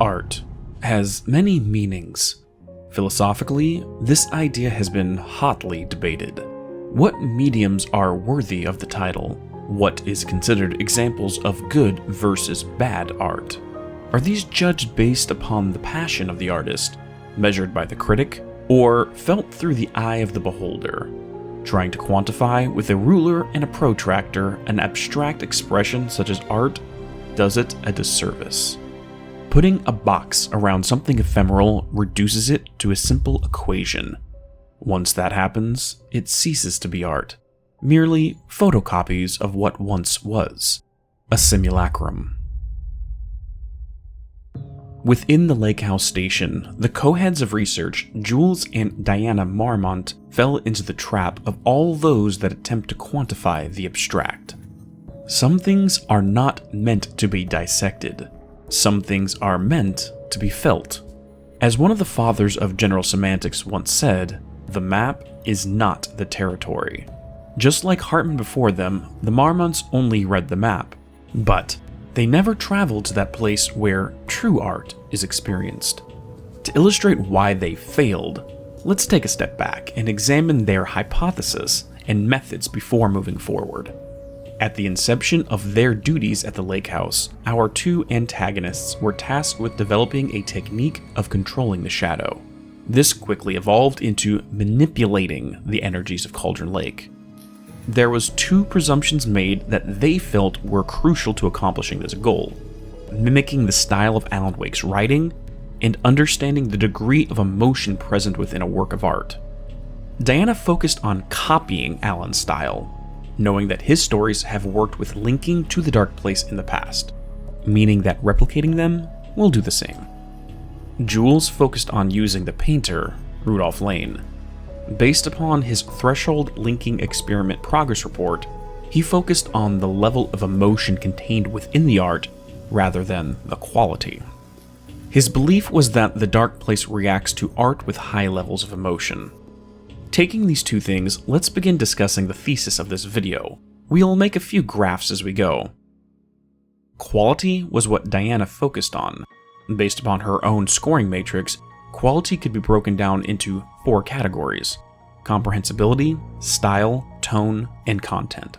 art has many meanings. Philosophically, this idea has been hotly debated. What mediums are worthy of the title? What is considered examples of good versus bad art? Are these judged based upon the passion of the artist, measured by the critic, or felt through the eye of the beholder? Trying to quantify with a ruler and a protractor an abstract expression such as art does it a disservice. Putting a box around something ephemeral reduces it to a simple equation. Once that happens, it ceases to be art, merely photocopies of what once was, a simulacrum. Within the lake house station, the co-heads of research, Jules and Diana Marmont, fell into the trap of all those that attempt to quantify the abstract. Some things are not meant to be dissected. Some things are meant to be felt. As one of the fathers of general semantics once said, the map is not the territory. Just like Hartman before them, the Marmonts only read the map, but they never traveled to that place where true art is experienced. To illustrate why they failed, let's take a step back and examine their hypothesis and methods before moving forward. At the inception of their duties at the lake house, our two antagonists were tasked with developing a technique of controlling the shadow. This quickly evolved into manipulating the energies of Cauldron Lake. There was two presumptions made that they felt were crucial to accomplishing this goal: mimicking the style of Alan Wake's writing and understanding the degree of emotion present within a work of art. Diana focused on copying Alan's style, knowing that his stories have worked with linking to the dark place in the past, meaning that replicating them will do the same. Jules focused on using the painter, Rudolf Lane. Based upon his threshold linking experiment progress report, he focused on the level of emotion contained within the art rather than the quality. His belief was that the dark place reacts to art with high levels of emotion. Taking these two things, let's begin discussing the thesis of this video. We'll make a few graphs as we go. Quality was what Diana focused on. Based upon her own scoring matrix, quality could be broken down into 4 categories: comprehensibility, style, tone, and content.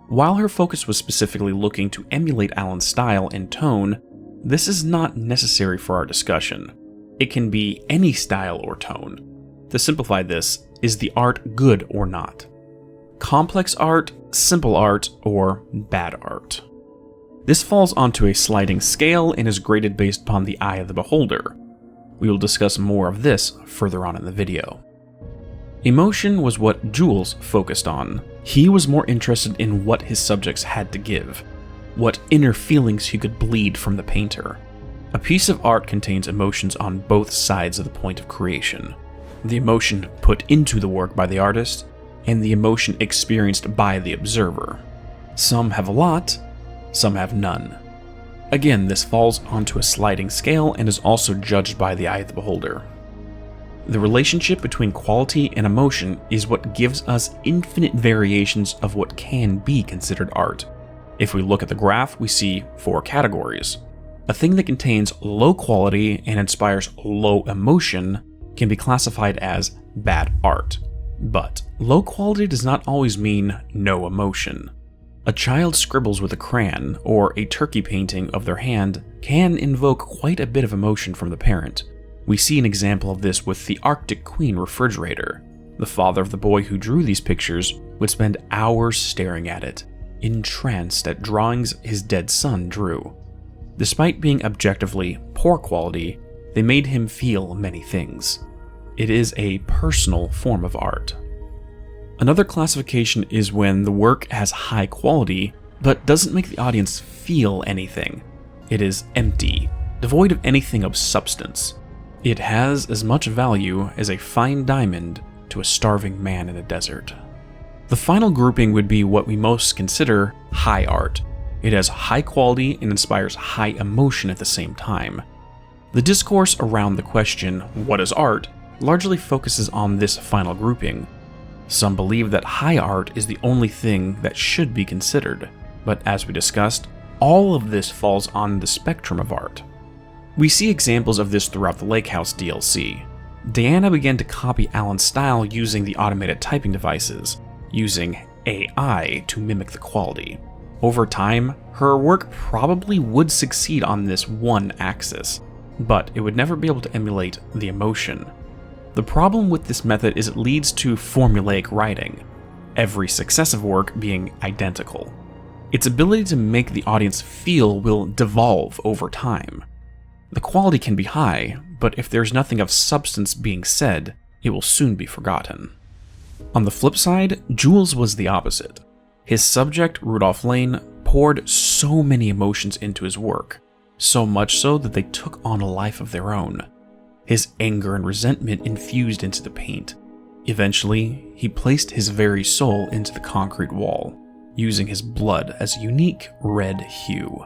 While her focus was specifically looking to emulate Alan's style and tone, this is not necessary for our discussion. It can be any style or tone. To simplify this, is the art good or not? Complex art, simple art, or bad art? This falls onto a sliding scale and is graded based upon the eye of the beholder. We will discuss more of this further on in the video. Emotion was what Jules focused on. He was more interested in what his subjects had to give, what inner feelings he could bleed from the painter. A piece of art contains emotions on both sides of the point of creation. The emotion put into the work by the artist, and the emotion experienced by the observer. Some have a lot, some have none. Again, this falls onto a sliding scale and is also judged by the eye of the beholder. The relationship between quality and emotion is what gives us infinite variations of what can be considered art. If we look at the graph, we see 4 categories. A thing that contains low quality and inspires low emotion can be classified as bad art. But low quality does not always mean no emotion. A child scribbles with a crayon, or a turkey painting of their hand can invoke quite a bit of emotion from the parent. We see an example of this with the Arctic Queen refrigerator. The father of the boy who drew these pictures would spend hours staring at it, entranced at drawings his dead son drew. Despite being objectively poor quality, they made him feel many things. It is a personal form of art. Another classification is when the work has high quality, but doesn't make the audience feel anything. It is empty, devoid of anything of substance. It has as much value as a fine diamond to a starving man in a desert. The final grouping would be what we most consider high art. It has high quality and inspires high emotion at the same time. The discourse around the question, what is art, largely focuses on this final grouping. Some believe that high art is the only thing that should be considered, but as we discussed, all of this falls on the spectrum of art. We see examples of this throughout the Lake House DLC. Diana began to copy Alan's style using the automated typing devices, using AI to mimic the quality. Over time, her work probably would succeed on this one axis, but it would never be able to emulate the emotion. The problem with this method is it leads to formulaic writing, every successive work being identical. Its ability to make the audience feel will devolve over time. The quality can be high, but if there's nothing of substance being said, it will soon be forgotten. On the flip side, Jules was the opposite. His subject, Rudolf Lane, poured so many emotions into his work, so much so that they took on a life of their own. His anger and resentment infused into the paint. Eventually, he placed his very soul into the concrete wall, using his blood as a unique red hue.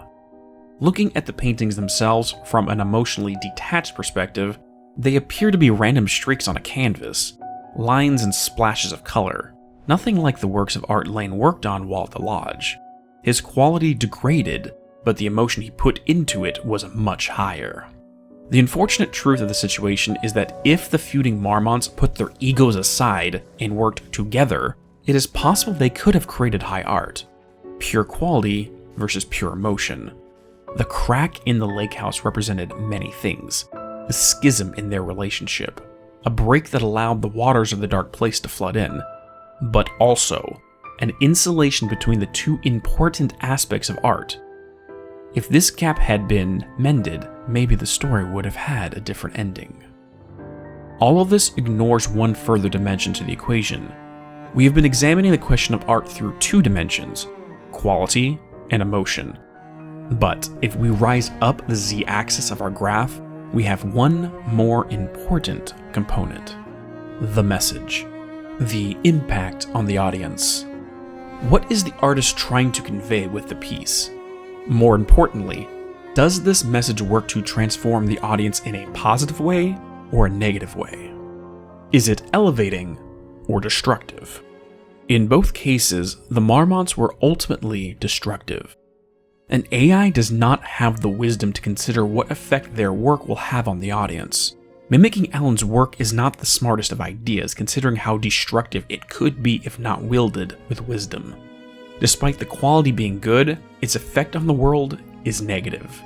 Looking at the paintings themselves from an emotionally detached perspective, they appear to be random streaks on a canvas, lines and splashes of color, nothing like the works of art Lane worked on while at the lodge. His quality degraded, but the emotion he put into it was much higher. The unfortunate truth of the situation is that if the feuding Marmonts put their egos aside and worked together, it is possible they could have created high art. Pure quality versus pure emotion. The crack in the lake house represented many things. A schism in their relationship, a break that allowed the waters of the dark place to flood in, but also an insulation between the two important aspects of art. If this gap had been mended, maybe the story would have had a different ending. All of this ignores one further dimension to the equation. We have been examining the question of art through two dimensions, quality and emotion. But if we rise up the z-axis of our graph, we have one more important component: the message, the impact on the audience. What is the artist trying to convey with the piece? More importantly, does this message work to transform the audience in a positive way or a negative way? Is it elevating or destructive? In both cases, the Marmonts were ultimately destructive. An AI does not have the wisdom to consider what effect their work will have on the audience. Mimicking Alan's work is not the smartest of ideas, considering how destructive it could be if not wielded with wisdom. Despite the quality being good, its effect on the world is negative.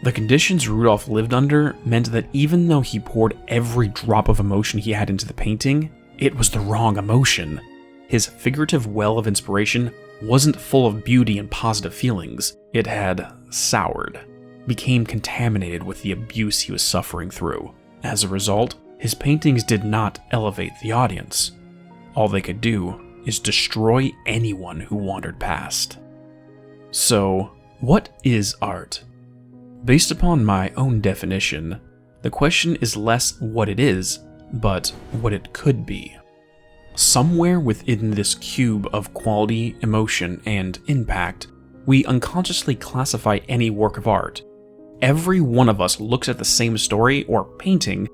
The conditions Rudolf lived under meant that even though he poured every drop of emotion he had into the painting, it was the wrong emotion. His figurative well of inspiration wasn't full of beauty and positive feelings. It had soured, became contaminated with the abuse he was suffering through. As a result, his paintings did not elevate the audience. All they could do is destroy anyone who wandered past. So, what is art? Based upon my own definition, the question is less what it is, but what it could be. Somewhere within this cube of quality, emotion, and impact, we unconsciously classify any work of art. Every one of us looks at the same story or painting,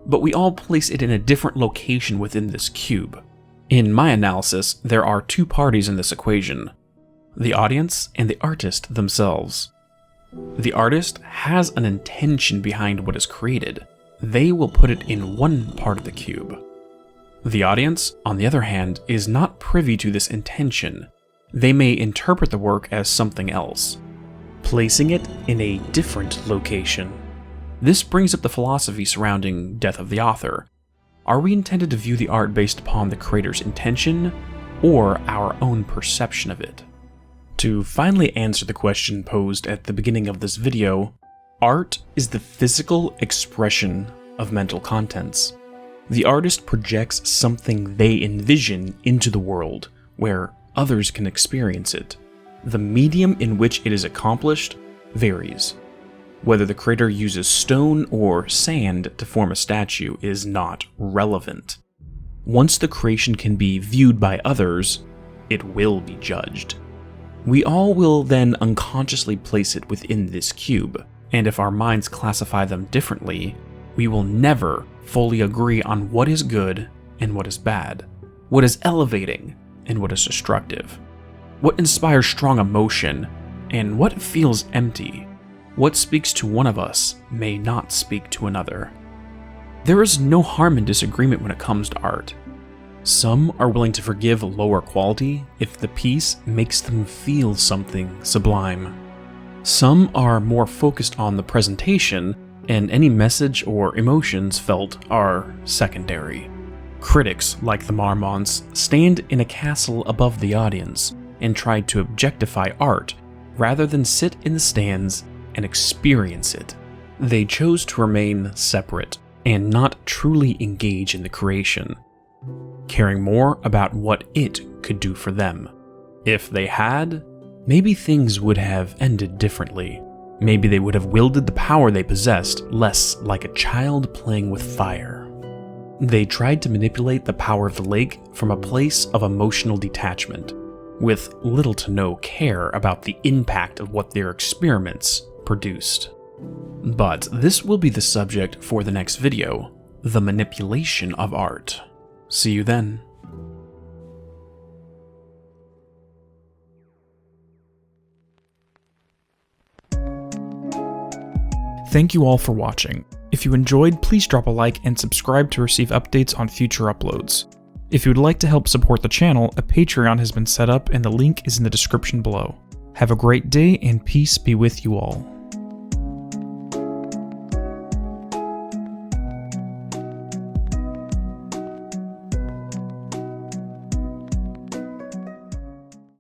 but we all place it in a different location within this cube. In my analysis, there are two parties in this equation: the audience and the artist themselves. The artist has an intention behind what is created. They will put it in one part of the cube. The audience, on the other hand, is not privy to this intention. They may interpret the work as something else, placing it in a different location. This brings up the philosophy surrounding death of the author. Are we intended to view the art based upon the creator's intention, or our own perception of it? To finally answer the question posed at the beginning of this video, art is the physical expression of mental contents. The artist projects something they envision into the world, where others can experience it. The medium in which it is accomplished varies. Whether the creator uses stone or sand to form a statue is not relevant. Once the creation can be viewed by others, it will be judged. We all will then unconsciously place it within this cube, and if our minds classify them differently, we will never fully agree on what is good and what is bad, what is elevating and what is destructive, what inspires strong emotion and what feels empty. What speaks to one of us may not speak to another. There is no harm in disagreement when it comes to art. Some are willing to forgive lower quality if the piece makes them feel something sublime. Some are more focused on the presentation, and any message or emotions felt are secondary. Critics, like the Marmonts, stand in a castle above the audience and try to objectify art rather than sit in the stands and experience it. They chose to remain separate and not truly engage in the creation, caring more about what it could do for them. If they had, maybe things would have ended differently. Maybe they would have wielded the power they possessed less like a child playing with fire. They tried to manipulate the power of the lake from a place of emotional detachment, with little to no care about the impact of what their experiments produced. But this will be the subject for the next video, the manipulation of art. See you then. Thank you all for watching. If you enjoyed, please drop a like and subscribe to receive updates on future uploads. If you would like to help support the channel, a Patreon has been set up and the link is in the description below. Have a great day and peace be with you all.